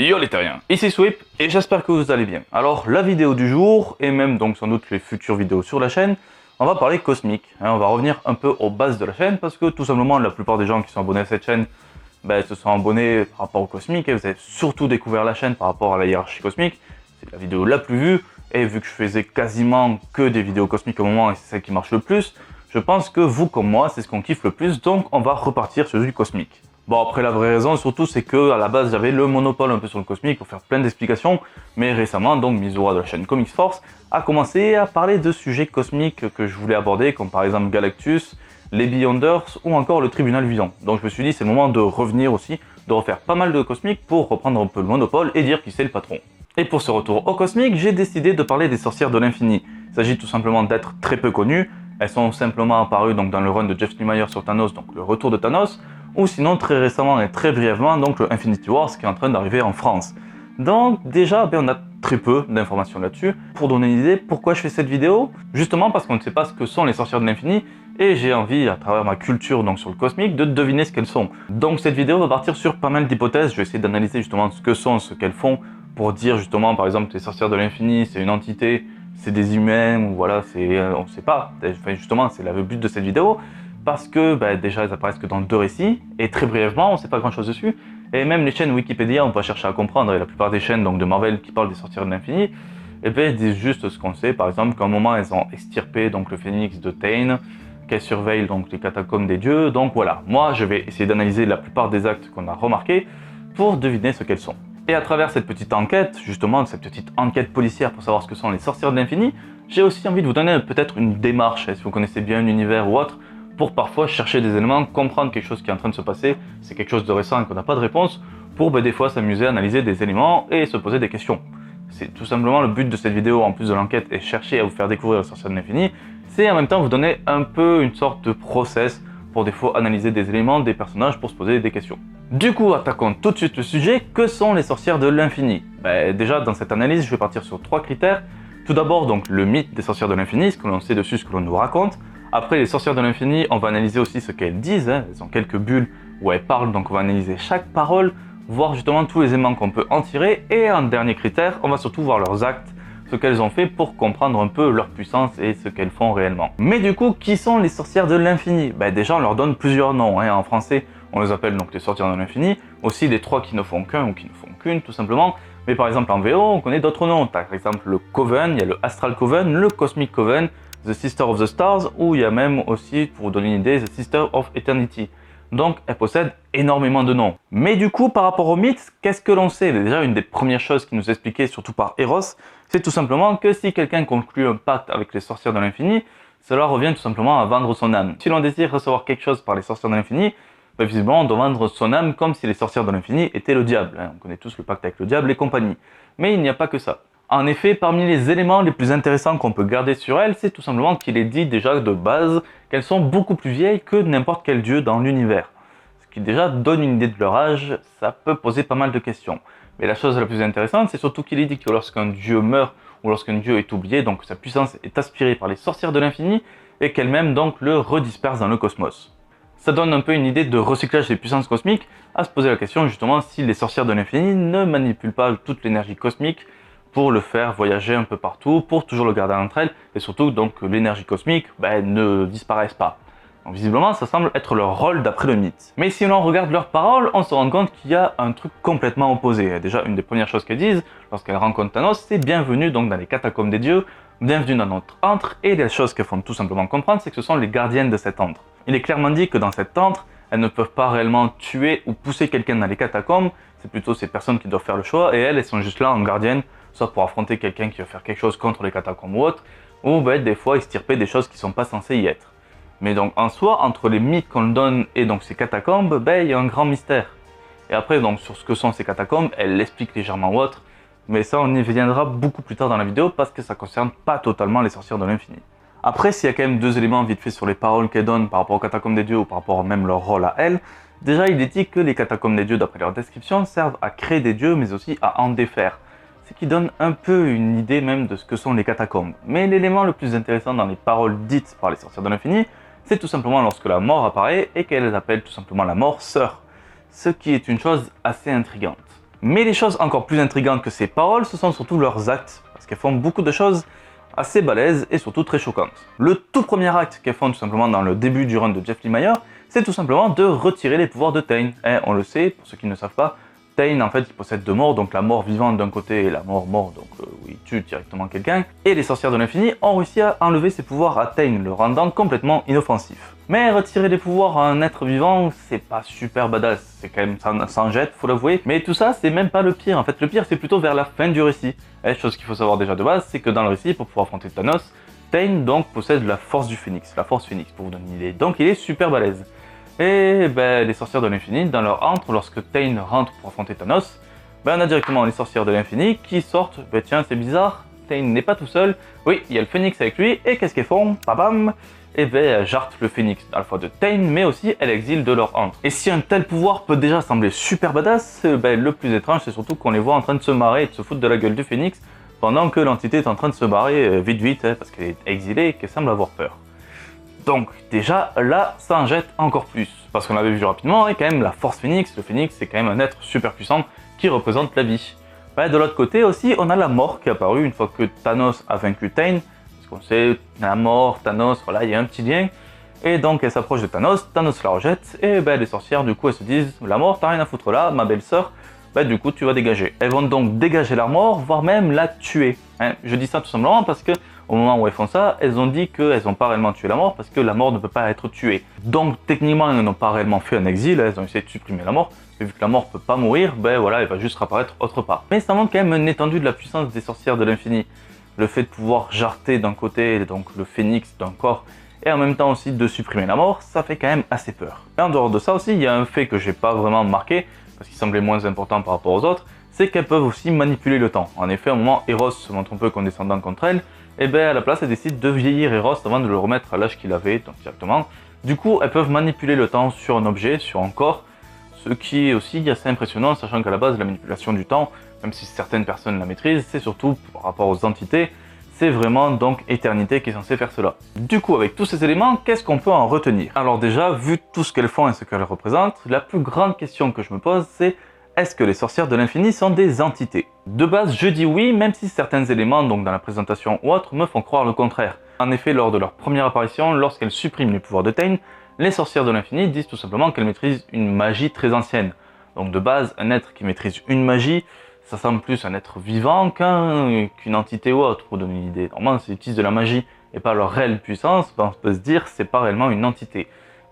Yo les terriens, ici Sweep et j'espère que vous allez bien. Alors la vidéo du jour, et même donc sans doute les futures vidéos sur la chaîne, on va parler cosmique. On va revenir un peu aux bases de la chaîne parce que tout simplement la plupart des gens qui sont abonnés à cette chaîne se sont abonnés par rapport au cosmique et vous avez surtout découvert la chaîne par rapport à la hiérarchie cosmique. C'est la vidéo la plus vue et vu que je faisais quasiment que des vidéos cosmiques au moment et c'est celle qui marche le plus, je pense que vous comme moi c'est ce qu'on kiffe le plus, donc on va repartir sur du cosmique. Bon, après la vraie raison surtout c'est que à la base j'avais le monopole un peu sur le cosmique pour faire plein d'explications, mais récemment donc Mizura de la chaîne Comics Force a commencé à parler de sujets cosmiques que je voulais aborder comme par exemple Galactus, les Beyonders ou encore le Tribunal Vivant. Donc je me suis dit c'est le moment de revenir aussi, de refaire pas mal de cosmique pour reprendre un peu le monopole et dire qui c'est le patron. Et pour ce retour au cosmique, j'ai décidé de parler des sorcières de l'infini. Il s'agit tout simplement d'êtres très peu connus, elles sont simplement apparues donc dans le run de Jeff Lemire sur Thanos, donc le retour de Thanos, ou sinon très récemment et très brièvement donc le Infinity Wars qui est en train d'arriver en France. Donc déjà on a très peu d'informations là-dessus. Pour donner une idée, pourquoi je fais cette vidéo? Justement parce qu'on ne sait pas ce que sont les sorcières de l'infini et j'ai envie à travers ma culture donc sur le cosmique de deviner ce qu'elles sont. Donc cette vidéo va partir sur pas mal d'hypothèses, je vais essayer d'analyser justement ce que sont, ce qu'elles font pour dire justement par exemple que les sorcières de l'infini c'est une entité, c'est des humains ou voilà, on ne sait pas. Enfin, justement c'est le but de cette vidéo. Parce que déjà elles apparaissent que dans 2 récits, et très brièvement, on ne sait pas grand chose dessus, et même les chaînes Wikipédia, on peut chercher à comprendre, et la plupart des chaînes donc, de Marvel qui parlent des sorcières de l'infini, disent juste ce qu'on sait, par exemple qu'à un moment elles ont extirpé donc, le phénix de Tain, qu'elles surveillent donc, les catacombes des dieux, donc voilà, moi je vais essayer d'analyser la plupart des actes qu'on a remarqués pour deviner ce qu'elles sont. Et à travers cette petite enquête, justement, cette petite enquête policière pour savoir ce que sont les sorcières de l'infini, j'ai aussi envie de vous donner peut-être une démarche, si vous connaissez bien l'univers ou autre, pour parfois chercher des éléments, comprendre quelque chose qui est en train de se passer, c'est quelque chose de récent et qu'on n'a pas de réponse, pour des fois s'amuser à analyser des éléments et se poser des questions. C'est tout simplement le but de cette vidéo, en plus de l'enquête, et chercher à vous faire découvrir les sorcières de l'infini, c'est en même temps vous donner un peu une sorte de process pour des fois analyser des éléments, des personnages, pour se poser des questions. Du coup, attaquons tout de suite le sujet, que sont les sorcières de l'infini? Déjà, dans cette analyse, je vais partir sur 3 critères. Tout d'abord, donc, le mythe des sorcières de l'infini, ce que l'on sait dessus, ce que l'on nous raconte. Après, les sorcières de l'infini, on va analyser aussi ce qu'elles disent, elles ont quelques bulles où elles parlent, donc on va analyser chaque parole, voir justement tous les éléments qu'on peut en tirer, et en dernier critère, on va surtout voir leurs actes, ce qu'elles ont fait pour comprendre un peu leur puissance et ce qu'elles font réellement. Mais du coup, qui sont les sorcières de l'infini? Déjà, on leur donne plusieurs noms, en français, on les appelle donc les sorcières de l'infini, aussi les 3 qui ne font qu'un ou qui ne font qu'une, tout simplement. Mais par exemple, en VO, on connaît d'autres noms, par exemple le Coven, il y a le Astral Coven, le Cosmic Coven, The Sister of the Stars, ou il y a même aussi, pour vous donner une idée, The Sister of Eternity. Donc, elle possède énormément de noms. Mais du coup, par rapport au mythe, qu'est-ce que l'on sait? Déjà, une des premières choses qui nous est expliquée, surtout par Eros, c'est tout simplement que si quelqu'un conclut un pacte avec les sorcières de l'infini, cela revient tout simplement à vendre son âme. Si l'on désire recevoir quelque chose par les sorcières de l'infini, visiblement, on doit vendre son âme comme si les sorcières de l'infini étaient le diable. On connaît tous le pacte avec le diable et compagnie. Mais il n'y a pas que ça. En effet, parmi les éléments les plus intéressants qu'on peut garder sur elles, c'est tout simplement qu'il est dit déjà de base qu'elles sont beaucoup plus vieilles que n'importe quel dieu dans l'univers. Ce qui déjà donne une idée de leur âge, ça peut poser pas mal de questions. Mais la chose la plus intéressante, c'est surtout qu'il est dit que lorsqu'un dieu meurt ou lorsqu'un dieu est oublié, donc sa puissance est aspirée par les sorcières de l'infini et qu'elles-mêmes donc le redispersent dans le cosmos. Ça donne un peu une idée de recyclage des puissances cosmiques, à se poser la question justement si les sorcières de l'infini ne manipulent pas toute l'énergie cosmique pour le faire voyager un peu partout, pour toujours le garder entre elles, et surtout donc que l'énergie cosmique ne disparaisse pas. Donc visiblement ça semble être leur rôle d'après le mythe. Mais si l'on regarde leurs paroles, on se rend compte qu'il y a un truc complètement opposé. Déjà une des premières choses qu'elles disent, lorsqu'elles rencontrent Thanos, c'est bienvenue donc dans les catacombes des dieux, bienvenue dans notre antre, et les choses qu'elles font tout simplement comprendre, c'est que ce sont les gardiennes de cet antre. Il est clairement dit que dans cet antre, elles ne peuvent pas réellement tuer ou pousser quelqu'un dans les catacombes, c'est plutôt ces personnes qui doivent faire le choix, et elles sont juste là en gardienne, soit pour affronter quelqu'un qui va faire quelque chose contre les catacombes ou autre, ou des fois extirper des choses qui ne sont pas censées y être. Mais donc en soi, entre les mythes qu'on donne et donc ces catacombes, il y a un grand mystère. Et après donc sur ce que sont ces catacombes, elle l'explique légèrement ou autre, mais ça on y viendra beaucoup plus tard dans la vidéo parce que ça ne concerne pas totalement les sorcières de l'infini. Après, s'il y a quand même 2 éléments vite fait sur les paroles qu'elles donnent par rapport aux catacombes des dieux ou par rapport même leur rôle à elles, déjà il est dit que les catacombes des dieux, d'après leur description, servent à créer des dieux mais aussi à en défaire. Ce qui donne un peu une idée même de ce que sont les catacombes. Mais l'élément le plus intéressant dans les paroles dites par les sorcières de l'infini, c'est tout simplement lorsque la mort apparaît et qu'elles appellent tout simplement la mort sœur. Ce qui est une chose assez intrigante. Mais les choses encore plus intrigantes que ces paroles, ce sont surtout leurs actes, parce qu'elles font beaucoup de choses assez balèzes et surtout très choquantes. Le tout premier acte qu'elles font tout simplement dans le début du run de Jeff Lemire, c'est tout simplement de retirer les pouvoirs de Tain. On le sait, pour ceux qui ne savent pas, Tain en fait il possède deux morts, donc la mort vivante d'un côté et la mort mort, donc où il tue directement quelqu'un. Et les sorcières de l'infini ont réussi à enlever ses pouvoirs à Tain, le rendant complètement inoffensif. Mais retirer les pouvoirs à un être vivant, c'est pas super badass, c'est quand même sans jette, faut l'avouer. Mais tout ça, c'est même pas le pire, en fait le pire c'est plutôt vers la fin du récit. Et chose qu'il faut savoir déjà de base, c'est que dans le récit, pour pouvoir affronter Thanos, Tain donc possède la force du phénix, la force phénix pour vous donner une idée, donc il est super balèze. Et les sorcières de l'infini, dans leur antre, lorsque Tain rentre pour affronter Thanos, on a directement les sorcières de l'infini qui sortent, tiens c'est bizarre, Tain n'est pas tout seul, oui il y a le phénix avec lui, et qu'est-ce qu'elles font? Babam. Et elles jartent le phénix à la fois de Tain, mais aussi elles exilent de leur antre. Et si un tel pouvoir peut déjà sembler super badass, le plus étrange c'est surtout qu'on les voit en train de se marrer et de se foutre de la gueule du phénix, pendant que l'entité est en train de se barrer vite parce qu'elle est exilée et qu'elle semble avoir peur. Donc déjà là ça en jette encore plus, parce qu'on l'avait vu rapidement, et quand même la force phénix, le phénix c'est quand même un être super puissant qui représente la vie. De l'autre côté aussi on a la mort qui est apparue une fois que Thanos a vaincu Tain, parce qu'on sait la mort, Thanos, voilà il y a un petit lien, et donc elle s'approche de Thanos, Thanos la rejette, et les sorcières du coup elles se disent la mort t'as rien à foutre là, ma belle sœur, du coup tu vas dégager. Elles vont donc dégager la mort, voire même la tuer. Je dis ça tout simplement parce que au moment où elles font ça, elles ont dit qu'elles n'ont pas réellement tué la mort parce que la mort ne peut pas être tuée. Donc techniquement, elles n'ont pas réellement fait un exil, elles ont essayé de supprimer la mort, mais vu que la mort peut pas mourir, voilà, elle va juste réapparaître autre part. Mais ça montre quand même une étendue de la puissance des sorcières de l'infini. Le fait de pouvoir jarter d'un côté, donc le phénix d'un corps, et en même temps aussi de supprimer la mort, ça fait quand même assez peur. Et en dehors de ça aussi, il y a un fait que j'ai pas vraiment marqué, parce qu'il semblait moins important par rapport aux autres, c'est qu'elles peuvent aussi manipuler le temps. En effet, à un moment, Eros se montre un peu condescendant contre elles, et à la place, elles décident de vieillir Eros avant de le remettre à l'âge qu'il avait, donc directement. Du coup, elles peuvent manipuler le temps sur un objet, sur un corps, ce qui est aussi assez impressionnant, sachant qu'à la base, la manipulation du temps, même si certaines personnes la maîtrisent, c'est surtout par rapport aux entités, c'est vraiment donc Éternité qui est censé faire cela. Du coup, avec tous ces éléments, qu'est-ce qu'on peut en retenir? Alors déjà, vu tout ce qu'elles font et ce qu'elles représentent, la plus grande question que je me pose, c'est est-ce que les sorcières de l'infini sont des entités? De base, je dis oui, même si certains éléments, donc dans la présentation ou autre, me font croire le contraire. En effet, lors de leur première apparition, lorsqu'elles suppriment les pouvoirs de Tain, les sorcières de l'infini disent tout simplement qu'elles maîtrisent une magie très ancienne. Donc de base, un être qui maîtrise une magie, ça semble plus un être vivant qu'une entité ou autre, pour donner une idée. Normalement, s'ils utilisent de la magie et pas leur réelle puissance, on peut se dire que c'est pas réellement une entité.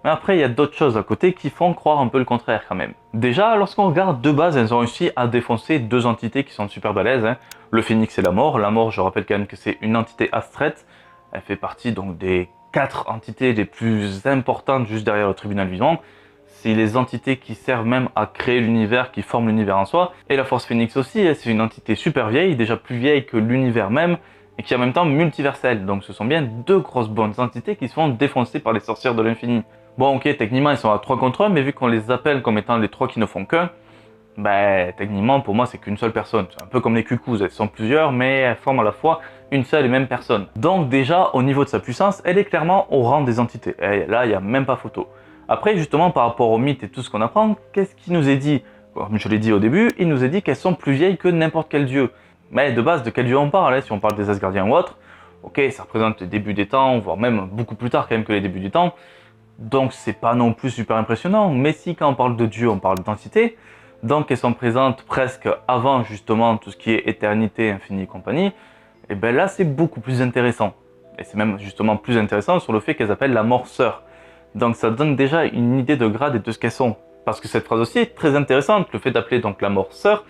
Mais après, il y a d'autres choses à côté qui font croire un peu le contraire quand même. Déjà, lorsqu'on regarde de base, elles ont réussi à défoncer deux entités qui sont super balèzes. Le phénix et la mort. La mort, je rappelle quand même que c'est une entité abstraite. Elle fait partie donc des 4 entités les plus importantes juste derrière le tribunal vivant. C'est les entités qui servent même à créer l'univers, qui forment l'univers en soi. Et la force phénix aussi, c'est une entité super vieille, déjà plus vieille que l'univers même, et qui est en même temps multiverselle. Donc ce sont bien deux grosses bonnes entités qui se font défoncer par les sorcières de l'infini. Bon ok, techniquement ils sont à 3 contre 1, mais vu qu'on les appelle comme étant les 3 qui ne font qu'un, techniquement pour moi c'est qu'une seule personne. C'est un peu comme les cuckoos, elles sont plusieurs, mais elles forment à la fois une seule et même personne. Donc déjà, au niveau de sa puissance, elle est clairement au rang des entités. Et là, il n'y a même pas photo. Après, justement, par rapport au mythe et tout ce qu'on apprend, qu'est-ce qui nous est dit? Comme je l'ai dit au début, il nous est dit qu'elles sont plus vieilles que n'importe quel dieu. Mais de base, de quel dieu on parle? Si on parle des Asgardiens ou autres, ok, ça représente le début des temps, voire même beaucoup plus tard quand même que les débuts du temps. Donc c'est pas non plus super impressionnant, mais si quand on parle de Dieu, on parle d'entité, donc elles sont présentes presque avant justement tout ce qui est éternité, infinie et compagnie, et là c'est beaucoup plus intéressant. Et c'est même justement plus intéressant sur le fait qu'elles appellent la mort sœur. Donc ça donne déjà une idée de grade et de ce qu'elles sont. Parce que cette phrase aussi est très intéressante, le fait d'appeler donc la mort sœur,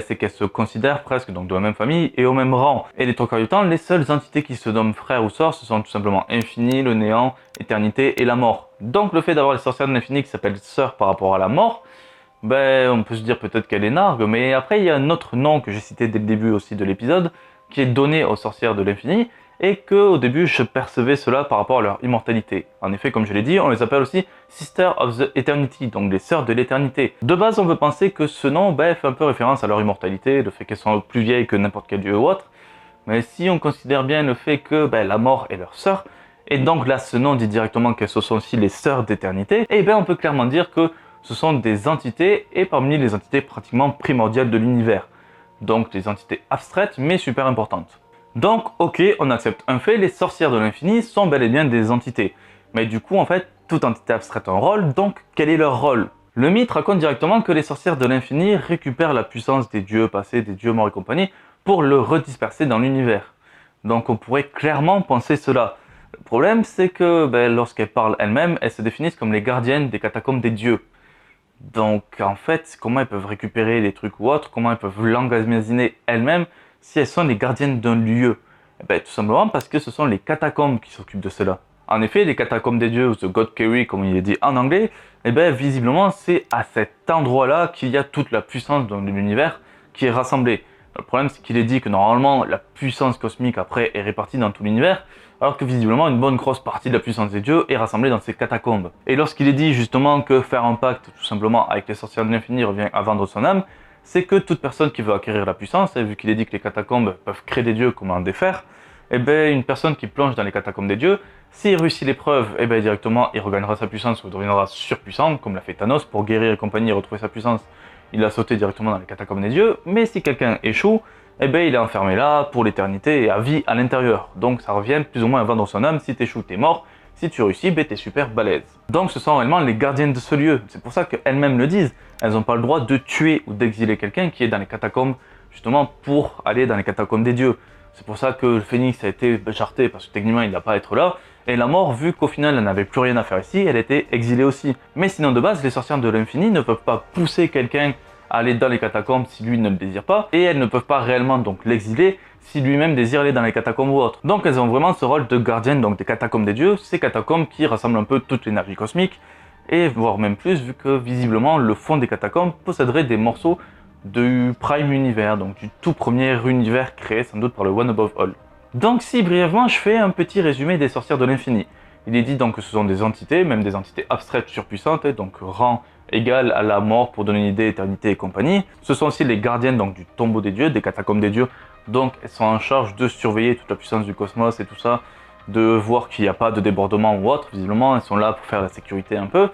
c'est qu'elles se considèrent presque donc de la même famille et au même rang. Et les trois quarts du temps, les seules entités qui se nomment frères ou sœurs, ce sont tout simplement Infini, le néant, Éternité et la mort. Donc le fait d'avoir les sorcières de l'infini qui s'appellent sœurs par rapport à la mort, on peut se dire peut-être qu'elle est nargue, mais après il y a un autre nom que j'ai cité dès le début aussi de l'épisode, qui est donné aux sorcières de l'infini, et que au début je percevais cela par rapport à leur immortalité. En effet, comme je l'ai dit, on les appelle aussi Sisters of the Eternity, donc les sœurs de l'éternité. De base, on peut penser que ce nom fait un peu référence à leur immortalité, le fait qu'elles sont plus vieilles que n'importe quel dieu ou autre, mais si on considère bien le fait que la mort est leur sœur, et donc là ce nom dit directement qu'elles sont aussi les sœurs d'éternité, et on peut clairement dire que ce sont des entités, et parmi les entités pratiquement primordiales de l'univers. Donc des entités abstraites, mais super importantes. Donc, ok, on accepte un fait, les sorcières de l'infini sont bel et bien des entités. Mais du coup, en fait, toute entité abstraite a un rôle, donc quel est leur rôle? Le mythe raconte directement que les sorcières de l'infini récupèrent la puissance des dieux passés, des dieux morts et compagnie, pour le redisperser dans l'univers. Donc on pourrait clairement penser cela. Le problème, c'est que lorsqu'elles parlent elles-mêmes, elles se définissent comme les gardiennes des catacombes des dieux. Donc en fait, comment elles peuvent récupérer les trucs ou autres, comment elles peuvent l'emmagasiner elles-mêmes si elles sont les gardiennes d'un lieu? Tout simplement parce que ce sont les catacombes qui s'occupent de cela. En effet, les catacombes des dieux, ou The God Carry comme il est dit en anglais, visiblement c'est à cet endroit-là qu'il y a toute la puissance de l'univers qui est rassemblée. Le problème, c'est qu'il est dit que normalement la puissance cosmique après est répartie dans tout l'univers, alors que visiblement une bonne grosse partie de la puissance des dieux est rassemblée dans ces catacombes. Et lorsqu'il est dit justement que faire un pacte tout simplement avec les sorcières de l'infini revient à vendre son âme, c'est que toute personne qui veut acquérir la puissance, et vu qu'il est dit que les catacombes peuvent créer des dieux, comment en défaire, une personne qui plonge dans les catacombes des dieux, s'il réussit l'épreuve, directement il regagnera sa puissance ou deviendra surpuissant, comme l'a fait Thanos pour guérir et compagnie et retrouver sa puissance. Il a sauté directement dans les catacombes des dieux, mais si quelqu'un échoue, il est enfermé là pour l'éternité et à vie à l'intérieur. Donc ça revient plus ou moins à vendre son âme, si t'échoues t'es mort, si tu réussis, t'es super balèze. Donc ce sont réellement les gardiennes de ce lieu, c'est pour ça qu'elles-mêmes le disent, elles n'ont pas le droit de tuer ou d'exiler quelqu'un qui est dans les catacombes, justement pour aller dans les catacombes des dieux. C'est pour ça que le phénix a été charté, parce que techniquement il n'a pas à être là, et la mort, vu qu'au final elle n'avait plus rien à faire ici, elle était exilée aussi. Mais sinon de base, les sorcières de l'infini ne peuvent pas pousser quelqu'un à aller dans les catacombes si lui ne le désire pas, et elles ne peuvent pas réellement donc l'exiler si lui-même désire aller dans les catacombes ou autre. Donc elles ont vraiment ce rôle de gardienne donc des catacombes des dieux, ces catacombes qui rassemblent un peu toute l'énergie cosmique, et voire même plus, vu que visiblement le fond des catacombes posséderait des morceaux du Prime Univers, donc du tout premier univers créé sans doute par le One Above All. Donc si brièvement je fais un petit résumé des sorcières de l'infini. Il est dit donc que ce sont des entités, même des entités abstraites surpuissantes, donc rang égal à la mort pour donner une idée, éternité et compagnie. Ce sont aussi les gardiennes donc du tombeau des dieux, des catacombes des dieux, donc elles sont en charge de surveiller toute la puissance du cosmos et tout ça, de voir qu'il n'y a pas de débordement ou autre, visiblement elles sont là pour faire la sécurité un peu.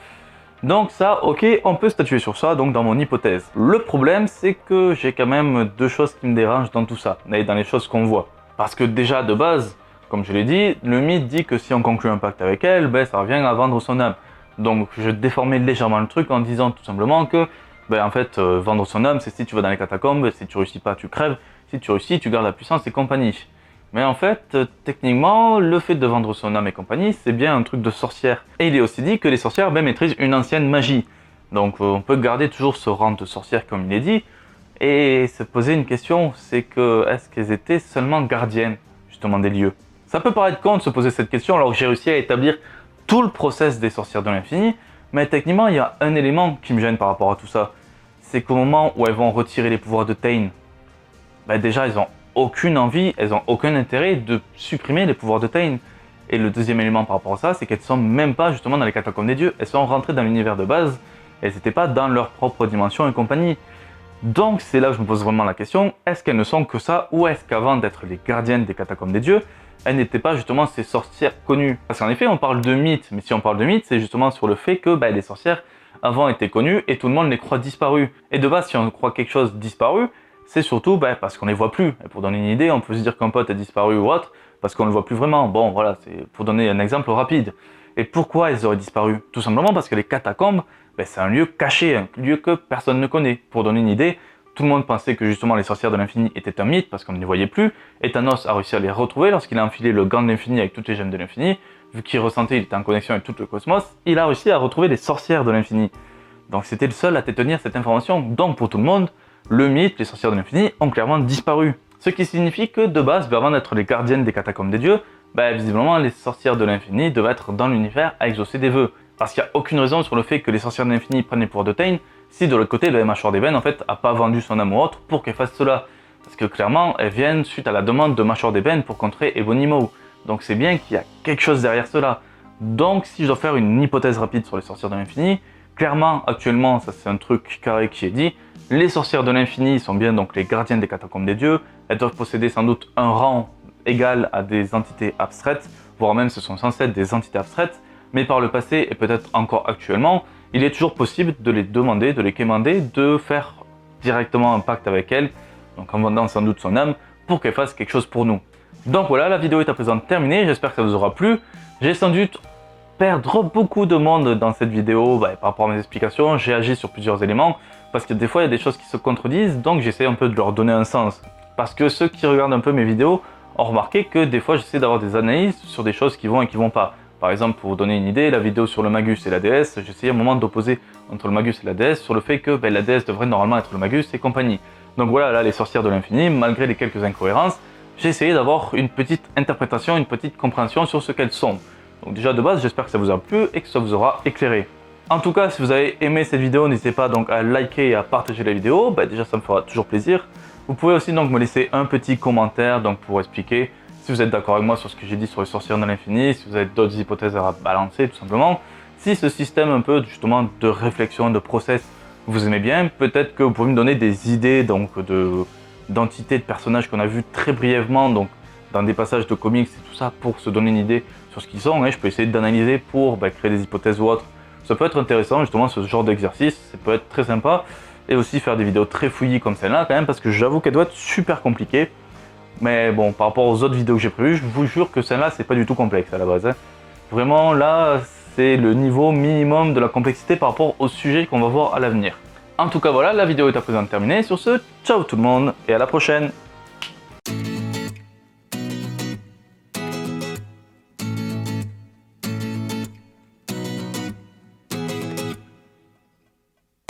Donc ça, ok, on peut statuer sur ça, donc dans mon hypothèse. Le problème, c'est que j'ai quand même deux choses qui me dérangent dans tout ça, et dans les choses qu'on voit. Parce que déjà, de base, comme je l'ai dit, le mythe dit que si on conclut un pacte avec elle, ça revient à vendre son âme. Donc je déformais légèrement le truc en disant tout simplement que, en fait, vendre son âme, c'est si tu vas dans les catacombes, si tu réussis pas, tu crèves, si tu réussis, tu gardes la puissance et compagnie. Mais en fait, techniquement, le fait de vendre son âme et compagnie, c'est bien un truc de sorcière. Et il est aussi dit que les sorcières maîtrisent une ancienne magie. Donc on peut garder toujours ce rang de sorcière comme il est dit, et se poser une question, c'est que est-ce qu'elles étaient seulement gardiennes, justement, des lieux? Ça peut paraître con de se poser cette question alors que j'ai réussi à établir tout le process des sorcières de l'infini, mais techniquement, il y a un élément qui me gêne par rapport à tout ça. C'est qu'au moment où elles vont retirer les pouvoirs de Tain, déjà, elles n'ont aucune envie, elles n'ont aucun intérêt de supprimer les pouvoirs de Tain. Et le deuxième élément par rapport à ça, c'est qu'elles ne sont même pas justement dans les catacombes des dieux, elles sont rentrées dans l'univers de base, elles n'étaient pas dans leur propre dimension et compagnie. Donc c'est là que je me pose vraiment la question, est-ce qu'elles ne sont que ça, ou est-ce qu'avant d'être les gardiennes des catacombes des dieux, elles n'étaient pas justement ces sorcières connues? Parce qu'en effet on parle de mythes, mais si on parle de mythes, c'est justement sur le fait que les sorcières avant étaient connues et tout le monde les croit disparues. Et de base si on croit quelque chose disparu, c'est surtout parce qu'on les voit plus. Et pour donner une idée, on peut se dire qu'un pote est disparu ou autre, parce qu'on le voit plus vraiment. Bon voilà, c'est pour donner un exemple rapide. Et pourquoi elles auraient disparu? Tout simplement parce que les catacombes, c'est un lieu caché, un lieu que personne ne connaît. Pour donner une idée, tout le monde pensait que justement les sorcières de l'infini étaient un mythe parce qu'on ne les voyait plus, et Thanos a réussi à les retrouver lorsqu'il a enfilé le gant de l'infini avec toutes les gemmes de l'infini. Vu qu'il ressentait, il était en connexion avec tout le cosmos, il a réussi à retrouver les sorcières de l'infini. Donc c'était le seul à détenir cette information. Donc pour tout le monde, le mythe, les sorcières de l'infini ont clairement disparu. Ce qui signifie que de base, avant d'être les gardiennes des catacombes des dieux, visiblement les sorcières de l'infini devaient être dans l'univers à exaucer des vœux. Parce qu'il n'y a aucune raison sur le fait que les sorcières de l'infini prennent les pouvoirs de Tain, si de l'autre côté, le Mâchoire d'Ébène en fait a pas vendu son âme ou autre pour qu'elle fasse cela. Parce que clairement, elles viennent suite à la demande de Mâchoire d'Ébène pour contrer Ebonimo. Donc c'est bien qu'il y a quelque chose derrière cela. Donc si je dois faire une hypothèse rapide sur les sorcières de l'infini, clairement, actuellement, ça c'est un truc carré qui est dit, les sorcières de l'infini sont bien donc les gardiennes des catacombes des dieux, elles doivent posséder sans doute un rang égal à des entités abstraites, voire même ce sont censés être des entités abstraites, mais par le passé et peut-être encore actuellement, il est toujours possible de les demander, de les quémander, de faire directement un pacte avec elle, donc en vendant sans doute son âme, pour qu'elle fasse quelque chose pour nous. Donc voilà, la vidéo est à présent terminée, j'espère que ça vous aura plu. J'ai sans doute perdre beaucoup de monde dans cette vidéo par rapport à mes explications. J'ai agi sur plusieurs éléments, parce que des fois il y a des choses qui se contredisent, donc j'essaie un peu de leur donner un sens. Parce que ceux qui regardent un peu mes vidéos ont remarqué que des fois j'essaie d'avoir des analyses sur des choses qui vont et qui vont pas. Par exemple, pour vous donner une idée, la vidéo sur le Magus et la déesse, j'essayais à un moment d'opposer entre le Magus et la déesse sur le fait que la déesse devrait normalement être le Magus et compagnie. Donc voilà, là les sorcières de l'infini, malgré les quelques incohérences, j'ai essayé d'avoir une petite interprétation, une petite compréhension sur ce qu'elles sont. Donc déjà de base, j'espère que ça vous a plu et que ça vous aura éclairé. En tout cas, si vous avez aimé cette vidéo, n'hésitez pas donc à liker et à partager la vidéo, déjà ça me fera toujours plaisir. Vous pouvez aussi donc me laisser un petit commentaire donc pour expliquer si vous êtes d'accord avec moi sur ce que j'ai dit sur les sorcières de l'infini, si vous avez d'autres hypothèses à balancer tout simplement. Si ce système un peu justement de réflexion, de process, vous aimez bien, peut-être que vous pouvez me donner des idées donc d'entités, de personnages qu'on a vus très brièvement donc dans des passages de comics et tout ça pour se donner une idée sur ce qu'ils sont. Je peux essayer d'analyser pour créer des hypothèses ou autres. Ça peut être intéressant justement ce genre d'exercice, ça peut être très sympa. Et aussi faire des vidéos très fouillies comme celle-là quand même parce que j'avoue qu'elle doit être super compliquée. Mais bon, par rapport aux autres vidéos que j'ai prévues, je vous jure que celle-là, c'est pas du tout complexe à la base. Vraiment, là, c'est le niveau minimum de la complexité par rapport au sujet qu'on va voir à l'avenir. En tout cas, voilà, la vidéo est à présent terminée. Sur ce, ciao tout le monde et à la prochaine!